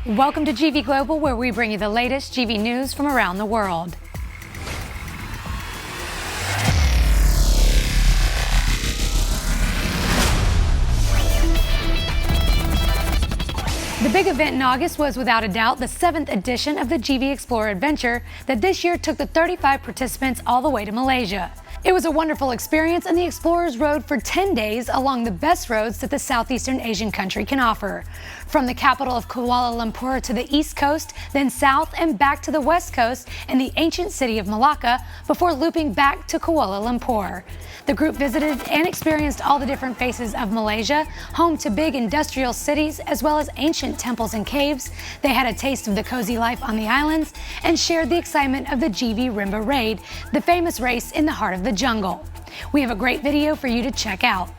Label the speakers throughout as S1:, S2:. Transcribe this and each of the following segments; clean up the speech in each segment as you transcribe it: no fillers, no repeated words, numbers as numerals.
S1: Welcome to Givi Global, where we bring you the latest Givi news from around the world. The big event in August was without a doubt the 7th edition of the Givi Explorer Adventure that this year took the 35 participants all the way to Malaysia. It was a wonderful experience, and the explorers rode for 10 days along the best roads that the Southeastern Asian country can offer. From the capital of Kuala Lumpur to the east coast, then south and back to the west coast and the ancient city of Malacca before looping back to Kuala Lumpur. The group visited and experienced all the different faces of Malaysia, home to big industrial cities as well as ancient temples and caves. They had a taste of the cozy life on the islands and shared the excitement of the Givi Rimba Raid, the famous race in the heart of the jungle. We have a great video for you to check out.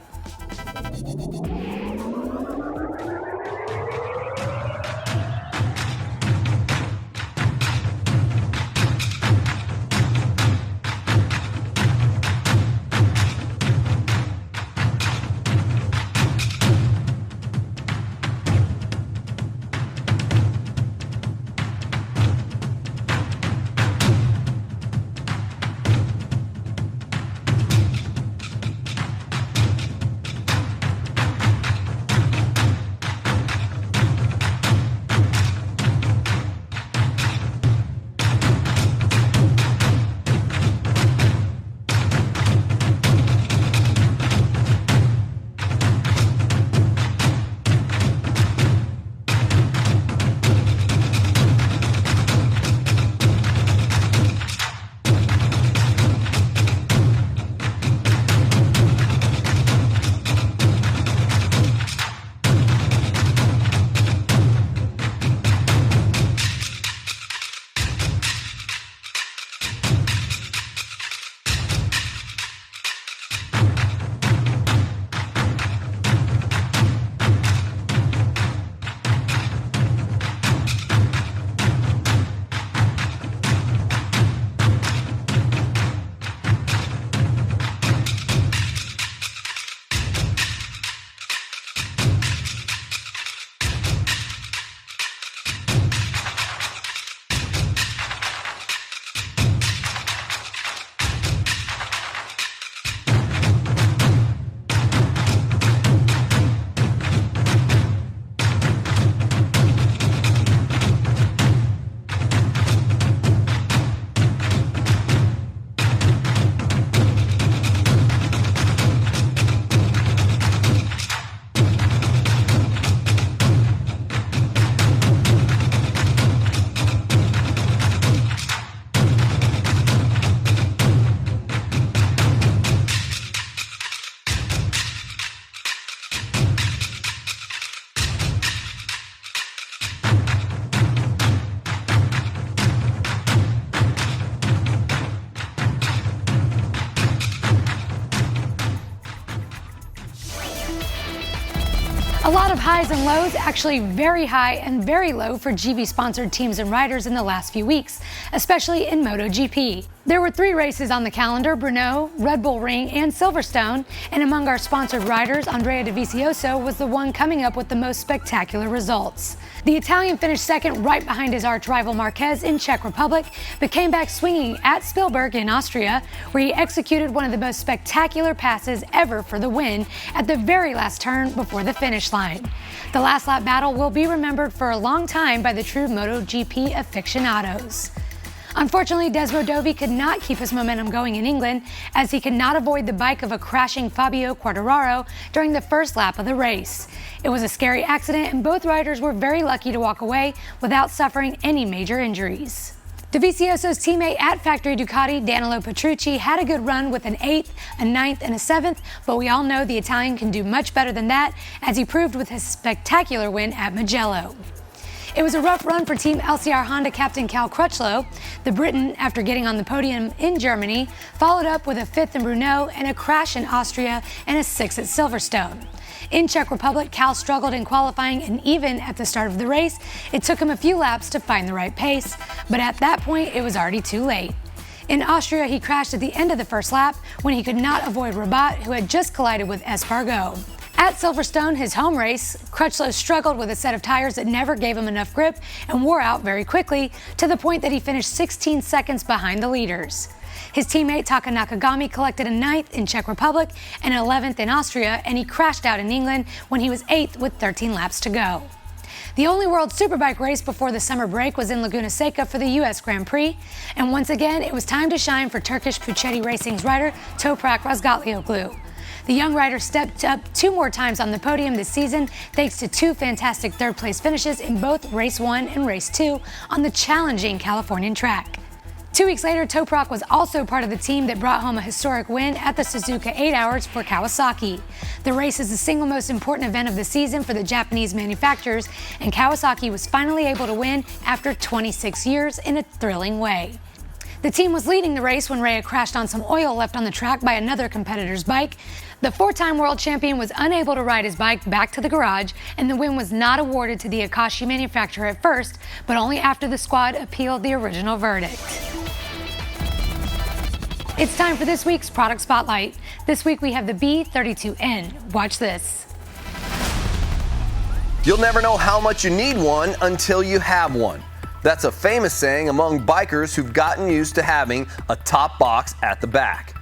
S1: A lot of highs and lows, actually very high and very low for Givi-sponsored teams and riders in the last few weeks, especially in MotoGP. There were 3 races on the calendar: Brno, Red Bull Ring, and Silverstone, and among our sponsored riders, Andrea Dovizioso was the one coming up with the most spectacular results. The Italian finished second right behind his arch-rival Marquez in Czech Republic, but came back swinging at Spielberg in Austria, where he executed one of the most spectacular passes ever for the win at the very last turn before the finish line. The last lap battle will be remembered for a long time by the true MotoGP aficionados. Unfortunately, Desmo Dovi could not keep his momentum going in England, as he could not avoid the bike of a crashing Fabio Quartararo during the first lap of the race. It was a scary accident, and both riders were very lucky to walk away without suffering any major injuries. Dovizioso's teammate at Factory Ducati, Danilo Petrucci, had a good run with an 8th, a 9th, and a 7th, but we all know the Italian can do much better than that, as he proved with his spectacular win at Mugello. It was a rough run for Team LCR Honda captain Cal Crutchlow. The Briton, after getting on the podium in Germany, followed up with a 5th in Brno and a crash in Austria and a 6th at Silverstone. In Czech Republic, Cal struggled in qualifying, and even at the start of the race, it took him a few laps to find the right pace, but at that point, it was already too late. In Austria, he crashed at the end of the first lap when he could not avoid Rabat, who had just collided with Espargaro. At Silverstone, his home race, Crutchlow struggled with a set of tires that never gave him enough grip and wore out very quickly, to the point that he finished 16 seconds behind the leaders. His teammate Taka Nakagami collected a 9th in Czech Republic and 11th in Austria, and he crashed out in England when he was 8th with 13 laps to go. The only World Superbike race before the summer break was in Laguna Seca for the U.S. Grand Prix, and once again it was time to shine for Turkish Puchetti Racing's rider Toprak Razgatlioglu. The young rider stepped up 2 more times on the podium this season thanks to 2 fantastic third-place finishes in both Race 1 and Race 2 on the challenging Californian track. 2 weeks later, Toprak was also part of the team that brought home a historic win at the Suzuka 8 Hours for Kawasaki. The race is the single most important event of the season for the Japanese manufacturers, and Kawasaki was finally able to win after 26 years in a thrilling way. The team was leading the race when Rea crashed on some oil left on the track by another competitor's bike. The 4-time world champion was unable to ride his bike back to the garage, and the win was not awarded to the Akashi manufacturer at first, but only after the squad appealed the original verdict. It's time for this week's Product Spotlight. This week we have the B32N. Watch this.
S2: You'll never know how much you need one until you have one. That's a famous saying among bikers who've gotten used to having a top box at the back.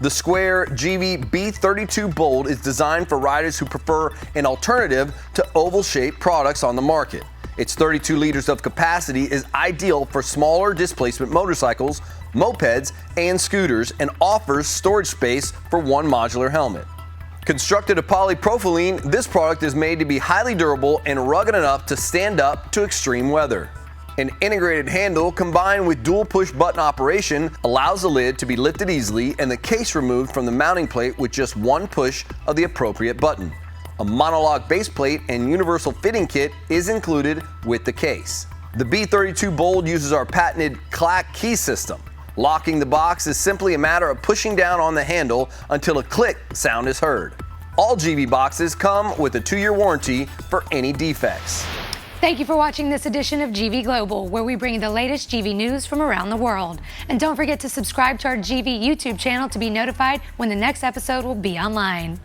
S2: The square Givi B32 Bold is designed for riders who prefer an alternative to oval-shaped products on the market. Its 32 liters of capacity is ideal for smaller displacement motorcycles, mopeds, and scooters, and offers storage space for one modular helmet. Constructed of polypropylene, this product is made to be highly durable and rugged enough to stand up to extreme weather. An integrated handle combined with dual push button operation allows the lid to be lifted easily and the case removed from the mounting plate with just one push of the appropriate button. A monologue base plate and universal fitting kit is included with the case. The B32 Bold uses our patented clack key system. Locking the box is simply a matter of pushing down on the handle until a click sound is heard. All Givi boxes come with a 2-year warranty for any defects.
S1: Thank you for watching this edition of Givi Global, where we bring you the latest Givi news from around the world. And don't forget to subscribe to our Givi YouTube channel to be notified when the next episode will be online.